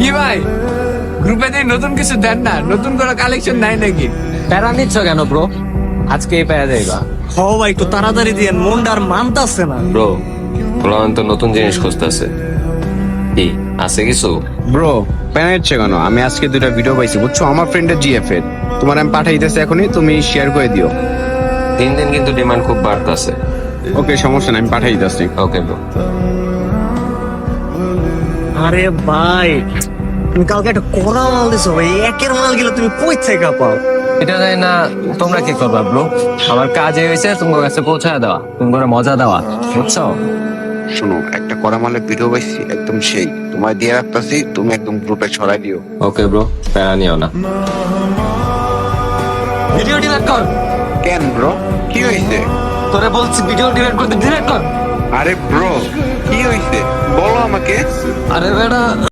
কি ভাই গ্রুপে দিয়ে নতুন কিছু দেন না, নতুন কোনো কালেকশন নাই নাকি? প্যারা নিচ্ছ কেন ব্রো? আজকে এই প্যারা দেবা। হ ভাই একটু তাড়াতাড়ি দিয়ে মনটা আর মানতাছে না। ব্রো পোলাপান তো নতুন জিনিস খুঁজতেছে। কি আছে কিছু? ব্রো প্যান হচ্ছে কেন? আমি আজকে দুটা ভিডিও পাইছি বুঝছো, আমার ফ্রেন্ডের জিএফ এর। তোমার আমি পাঠাইতেছি এখনই, তুমি শেয়ার করে দিও। দিন দিন কিন্তু ডিমান্ড খুব বাড়তেছে। ওকে সমস্যা নাই, আমি পাঠাই দিতেছি। Okay bro. আরে ভাই তুমি কালকে একটা কড়া মাল দিছো ভাই, একের মাল গেলে তুমি কই থেকে পাও? এটা জানি না তোমরা কি করবা ব্রো, আমার কাজ এই হয়েছে তোমার কাছে পৌঁছায় দেওয়া, তোমার মজা দেওয়া, বুঝছো? শোনো, একটা করা মালের ভিডিও পাইছি একদম সেই, তোমায় দিয়ে রাখতেছি, তুমি একদম গ্রুপে ছড়াই দিও। ওকে ব্রো, প্যারা নিও না। ভিডিও ডিলিট কর। কেন ব্রো, কি হয়েছে? তোরে বলছি ভিডিও ডিলিট করতে, ডিলিট কর। আরে ব্রো কি হয়েছে বলো আমাকে। আরে বেটা